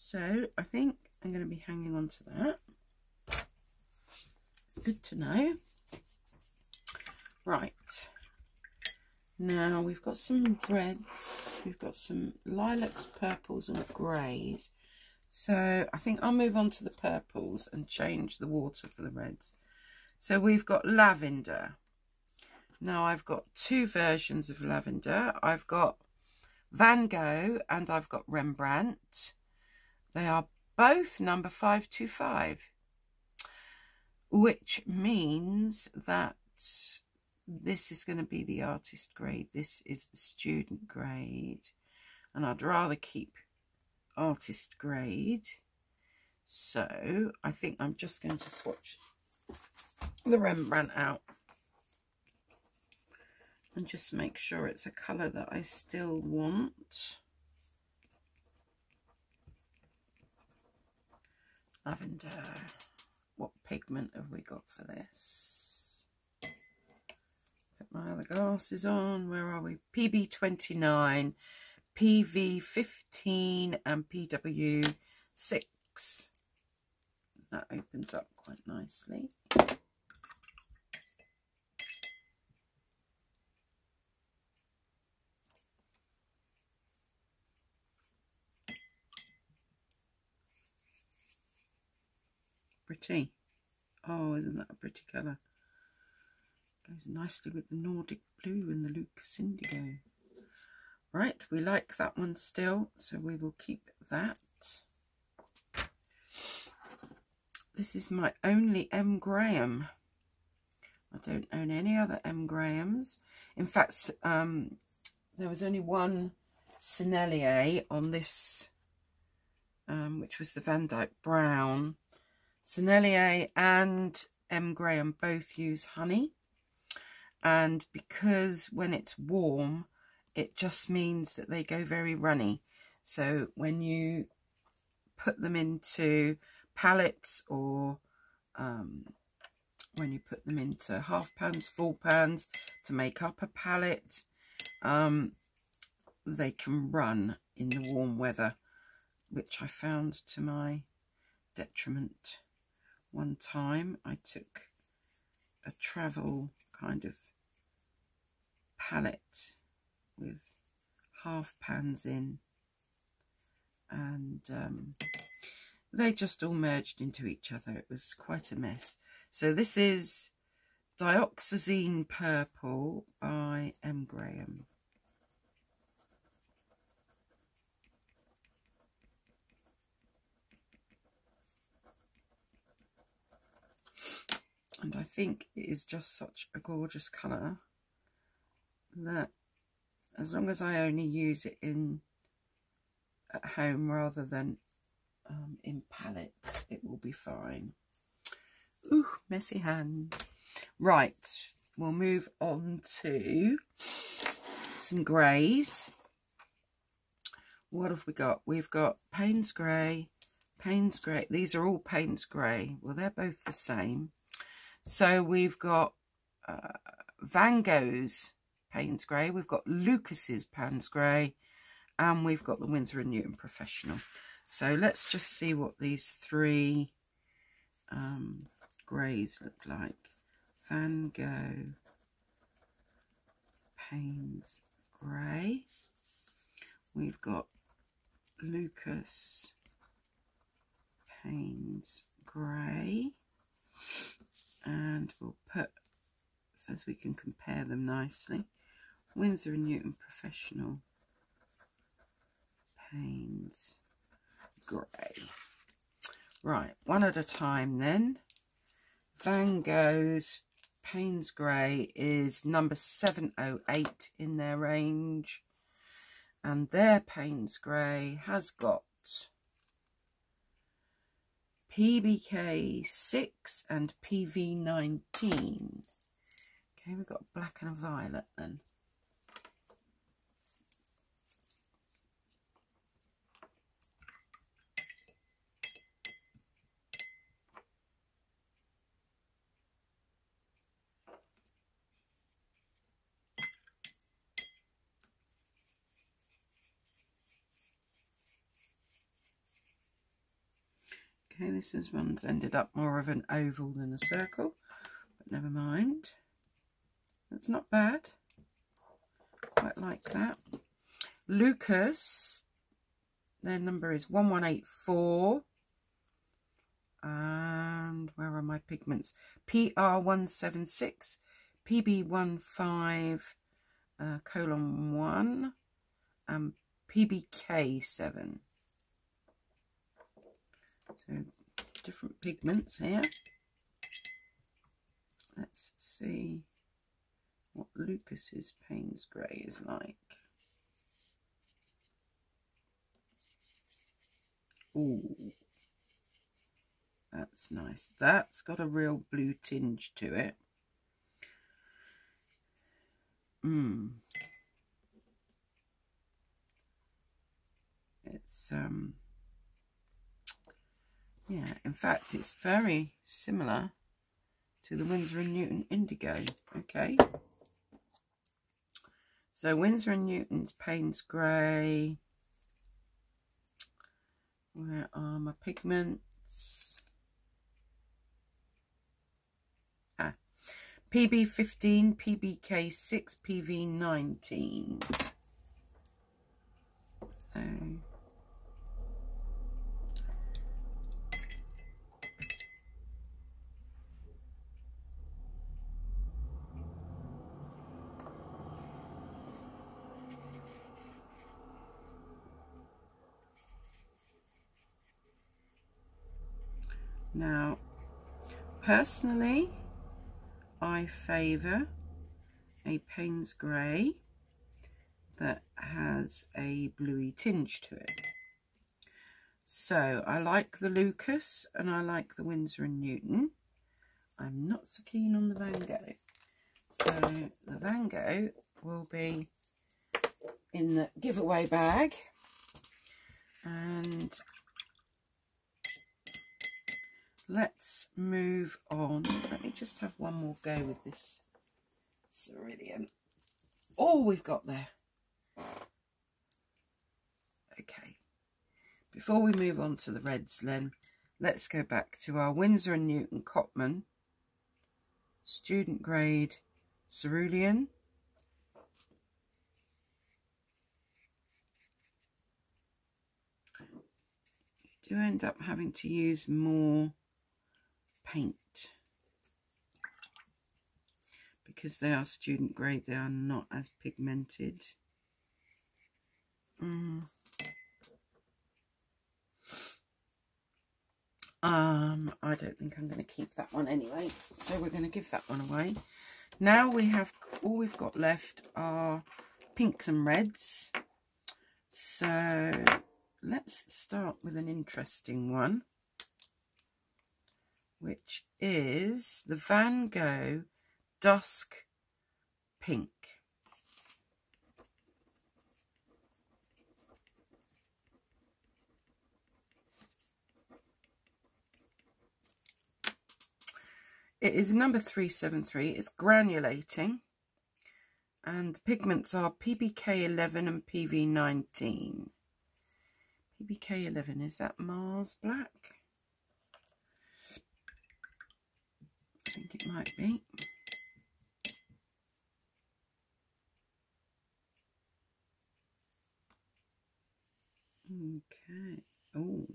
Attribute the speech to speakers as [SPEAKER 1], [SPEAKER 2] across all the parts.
[SPEAKER 1] So I think I'm going to be hanging on to that. It's good to know. Right. Now we've got some reds, we've got some lilacs, purples and greys. So I think I'll move on to the purples and change the water for the reds. So we've got lavender. Now I've got two versions of lavender. I've got Van Gogh and I've got Rembrandt. They are both number 525, which means that this is going to be the artist grade. This is the student grade. And I'd rather keep artist grade. So I think I'm just going to swatch the Rembrandt out and just make sure it's a colour that I still want. Lavender. What pigment have we got for this? Put my other glasses on. Where are we? PB29, PV15 and PW6. That opens up quite nicely. Pretty. Oh, isn't that a pretty colour? Goes nicely with the Nordic blue and the Lucas Indigo. Right, we like that one still, so we will keep that. This is my only M. Graham. I don't own any other M. Grahams. In fact, there was only one Sennelier on this, which was the Van Dyke Brown. Sennelier and M. Graham both use honey, and because when it's warm it just means that they go very runny. So when you put them into palettes or when you put them into half pans, full pans to make up a palette, they can run in the warm weather, which I found to my detriment. One time I took a travel kind of palette with half pans in, and they just all merged into each other. It was quite a mess. So this is Dioxazine Purple by M. Graham. And I think it is just such a gorgeous colour that as long as I only use it at home rather than in palettes, it will be fine. Ooh, messy hands. Right, we'll move on to some greys. What have we got? We've got Payne's Grey, Payne's Grey. These are all Payne's Grey. Well, they're both the same. So we've got Van Gogh's Payne's Grey, we've got Lucas's Payne's Grey, and we've got the Winsor & Newton Professional. So let's just see what these three greys look like. Van Gogh, Payne's Grey. We've got Lucas, Payne's Grey. And we'll put, so as we can compare them nicely, Winsor & Newton Professional, Payne's Grey. Right, one at a time then. Van Gogh's Payne's Grey is number 708 in their range, and their Payne's Grey has got PBK 6 and PV 19. Okay, we've got a black and a violet then. Okay, one's ended up more of an oval than a circle, but never mind. That's not bad. Quite like that. Lucas, their number is 1184. And where are my pigments? PR176, PB15, colon 1, and PBK7. So different pigments here. Let's see what Lucas's Payne's Grey is like. Ooh, that's nice. That's got a real blue tinge to it. It's yeah, in fact it's very similar to the Winsor & Newton Indigo. Okay, so Winsor & Newton's Payne's Grey. Where are my pigments? PB15, PBK6, PV19. So now, personally, I favour a Payne's Grey that has a bluey tinge to it. So I like the Lucas and I like the Winsor & Newton. I'm not so keen on the Van Gogh. So the Van Gogh will be in the giveaway bag. And let's move on. Let me just have one more go with this cerulean. All we've got there. Okay. Before we move on to the reds, then, let's go back to our Winsor & Newton Cotman student grade cerulean. You do end up having to use more paint because they are student grade. They are not as pigmented. I don't think I'm going to keep that one anyway, so we're going to give that one away. Now we have, all we've got left are pinks and reds. So let's start with an interesting one, which is the Van Gogh Dusk Pink. It is number 373. It's granulating, and the pigments are PBK11 and PV19. PBK11, is that Mars Black? I think it might be. Okay. Oh.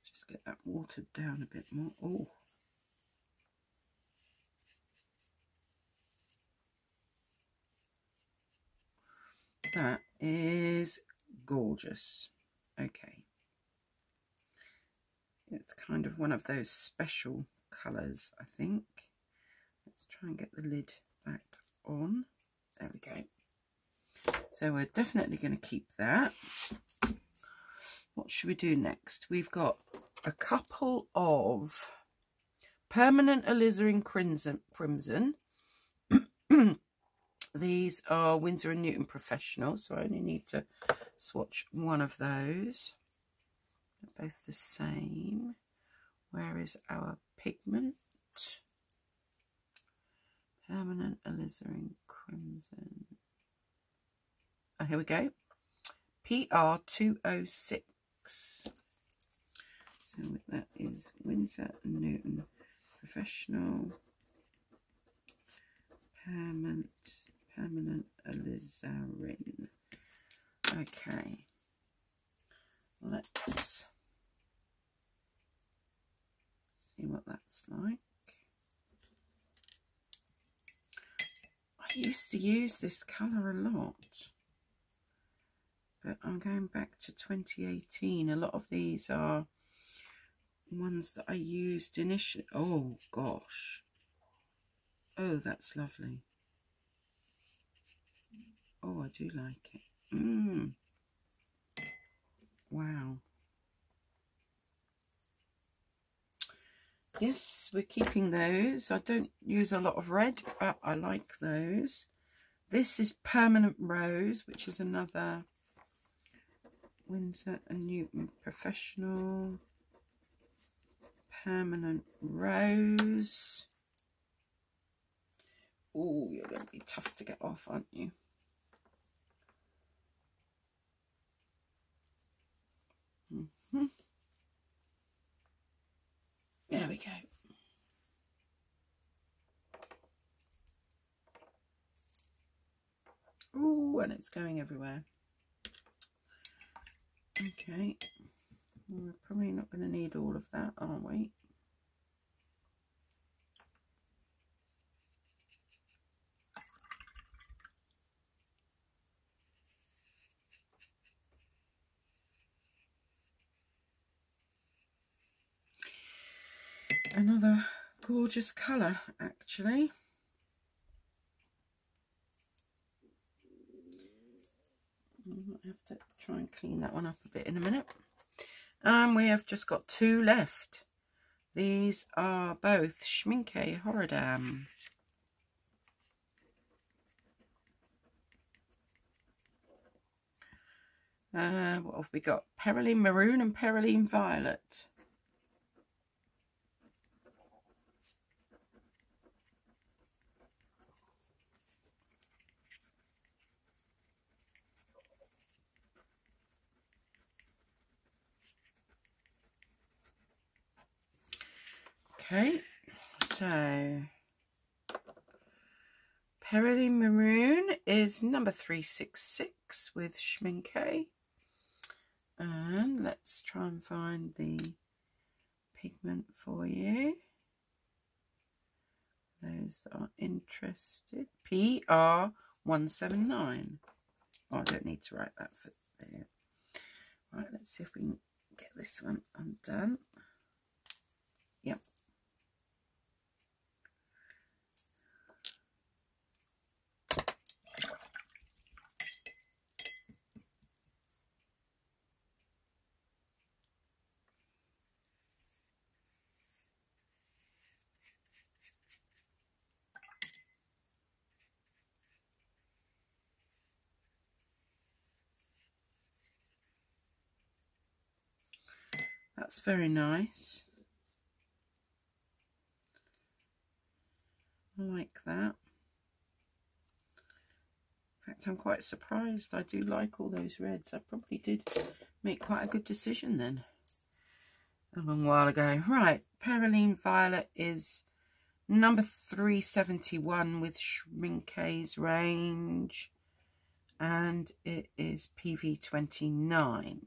[SPEAKER 1] Just get that watered down a bit more. Oh. That is gorgeous. Okay. It's kind of one of those special colours, I think. Let's try and get the lid back on. There we go. So we're definitely going to keep that. What should we do next? We've got a couple of permanent alizarin crimson. These are Winsor & Newton Professional, so I only need to swatch one of those. They're both the same. Where is our pigment? Permanent alizarin crimson. Oh, here we go. PR206. So that is Winsor & Newton Professional Permanent Alizarin. Okay, let's see what that's like. I used to use this colour a lot, but I'm going back to 2018. A lot of these are ones that I used initially. Oh gosh. Oh, that's lovely. Oh, I do like it. Wow. Yes, we're keeping those. I don't use a lot of red, but I like those. This is Permanent Rose, which is another Winsor & Newton Professional Permanent Rose. Oh, you're going to be tough to get off, aren't you? There we go. Oh, and it's going everywhere. Okay. We're probably not going to need all of that, are we? Another gorgeous colour, actually. I have to try and clean that one up a bit in a minute. We have just got two left. These are both Schminke Horodam. What have we got? Perylene Maroon and Perylene Violet. Okay, so Perylene Maroon is number 366 with Schminke. And let's try and find the pigment for you. Those that are interested. PR179. Oh, I don't need to write that for there. Right, let's see if we can get this one undone. Yep. That's very nice. I like that. In fact, I'm quite surprised. I do like all those reds. I probably did make quite a good decision then a long while ago. Right, Perylene Violet is number 371 with Schminke's range, and it is PV29.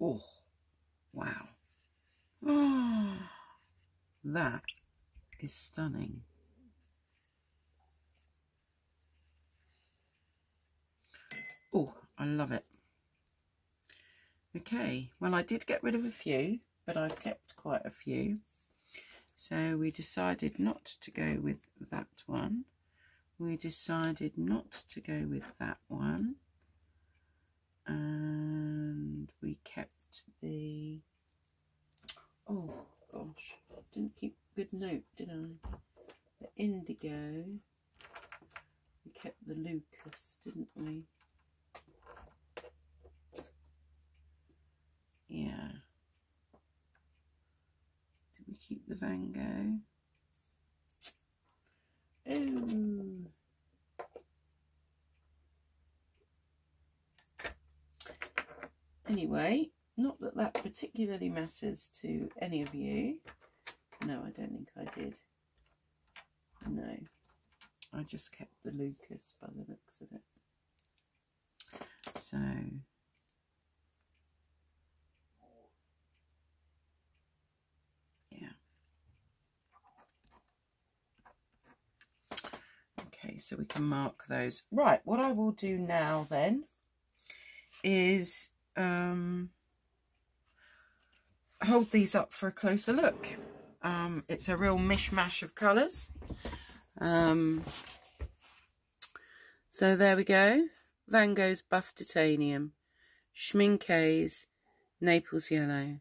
[SPEAKER 1] Oh, wow. Oh, that is stunning. Oh, I love it. Okay, well, I did get rid of a few, but I've kept quite a few. So we decided not to go with that one. We decided not to go with that one. And we kept the... Oh, gosh. Didn't keep a good note, did I? The indigo. We kept the Lucas, didn't we? Yeah. Did we keep the Van Gogh? Oh. Anyway, not that that particularly matters to any of you. No, I don't think I did. No, I just kept the Lucas by the looks of it. So, yeah. Okay, so we can mark those. Right, what I will do now then is hold these up for a closer look. It's a real mishmash of colours. So there we go. Van Gogh's Buff Titanium, Schmincke's Naples Yellow,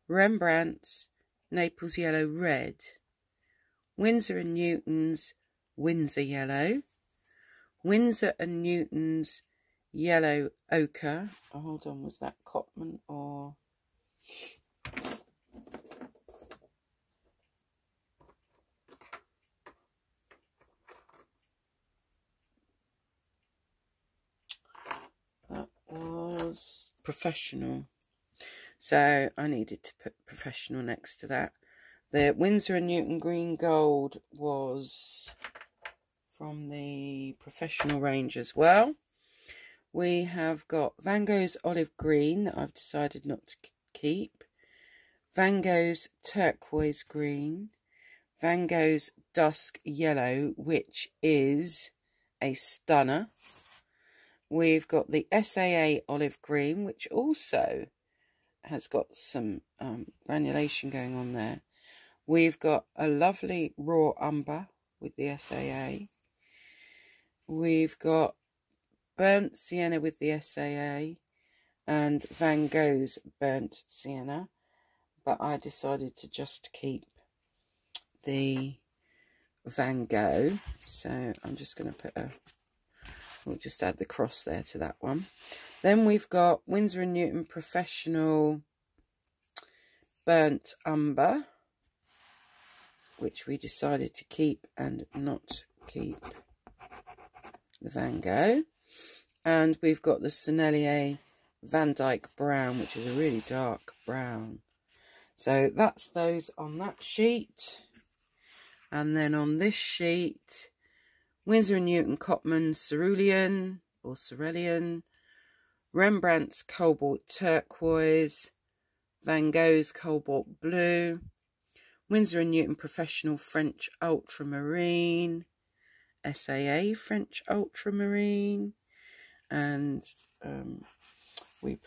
[SPEAKER 1] Rembrandt's Naples Yellow Red, Winsor & Newton's Windsor Yellow, Winsor & Newton's Yellow Ochre. Oh, hold on, was that Cotman or... That was Professional. So I needed to put Professional next to that. The Winsor & Newton Green Gold was from the Professional range as well. We have got Van Gogh's Olive Green that I've decided not to keep. Van Gogh's Turquoise Green. Van Gogh's Dusk Yellow, which is a stunner. We've got the SAA Olive Green, which also has got some granulation going on there. We've got a lovely Raw Umber with the SAA. We've got Burnt Sienna with the SAA and Van Gogh's Burnt Sienna. But I decided to just keep the Van Gogh. So I'm just going to put a... We'll just add the cross there to that one. Then we've got Winsor & Newton Professional Burnt Umber, which we decided to keep and not keep the Van Gogh. And we've got the Sennelier Van Dyke Brown, which is a really dark brown. So that's those on that sheet. And then on this sheet, Winsor & Newton Cotman Cerulean or Cerulean, Rembrandt's Cobalt Turquoise, Van Gogh's Cobalt Blue, Winsor & Newton Professional French Ultramarine, SAA French Ultramarine, and we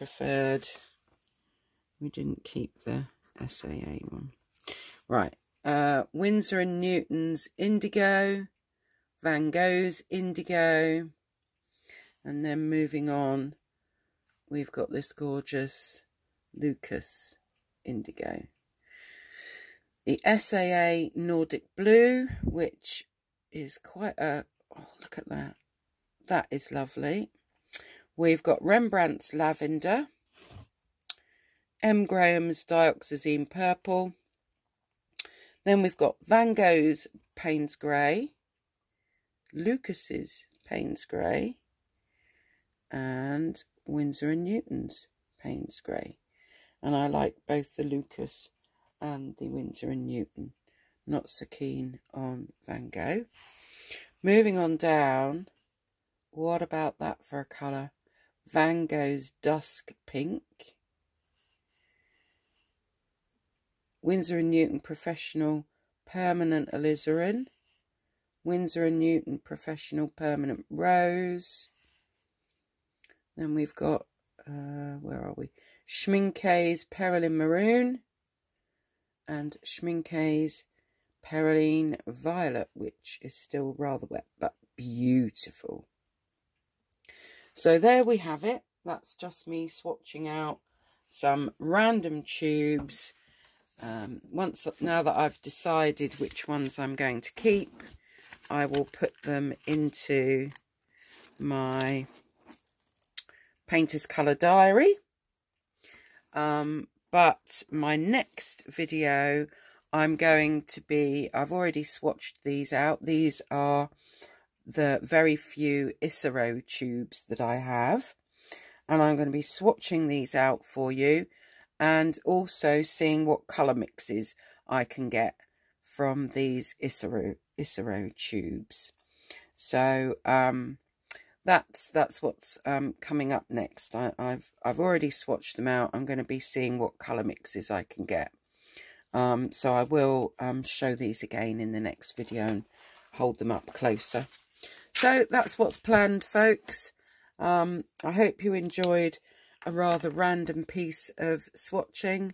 [SPEAKER 1] didn't keep the SAA one. Right, Winsor & Newton's Indigo, Van Gogh's Indigo, and then moving on, we've got this gorgeous Lucas Indigo. The SAA Nordic Blue, which is quite a... Oh, look at that. That is lovely. We've got Rembrandt's Lavender, M. Graham's Dioxazine Purple. Then we've got Van Gogh's Payne's Grey, Lucas's Payne's Grey, and Winsor & Newton's Payne's Grey. And I like both the Lucas and the Winsor & Newton. Not so keen on Van Gogh. Moving on down, what about that for a colour? Van Gogh's Dusk Pink, Winsor & Newton Professional Permanent Alizarin, Winsor & Newton Professional Permanent Rose. Then we've got, where are we? Schmincke's Perylene Maroon and Schmincke's Perylene Violet, which is still rather wet, but beautiful. So there we have it. That's just me swatching out some random tubes. Now that I've decided which ones I'm going to keep, I will put them into my Painter's Colour Diary. But my next video, I'm going to be, I've already swatched these out. These are the very few Isero tubes that I have. And I'm going to be swatching these out for you and also seeing what colour mixes I can get from these Isero tubes. So that's what's coming up next. I've already swatched them out. I'm going to be seeing what colour mixes I can get. So I will show these again in the next video and hold them up closer. So that's what's planned, folks. I hope you enjoyed a rather random piece of swatching.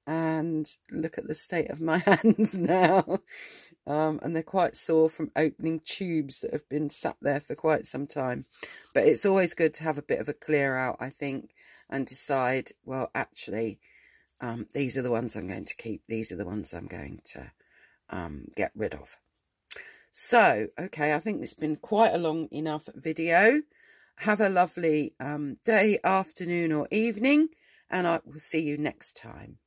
[SPEAKER 1] And look at the state of my hands now. And they're quite sore from opening tubes that have been sat there for quite some time. But it's always good to have a bit of a clear out, I think, and decide, well, actually, these are the ones I'm going to keep. These are the ones I'm going to get rid of. So, okay, I think it's been quite a long enough video. Have a lovely day, afternoon or evening, and I will see you next time.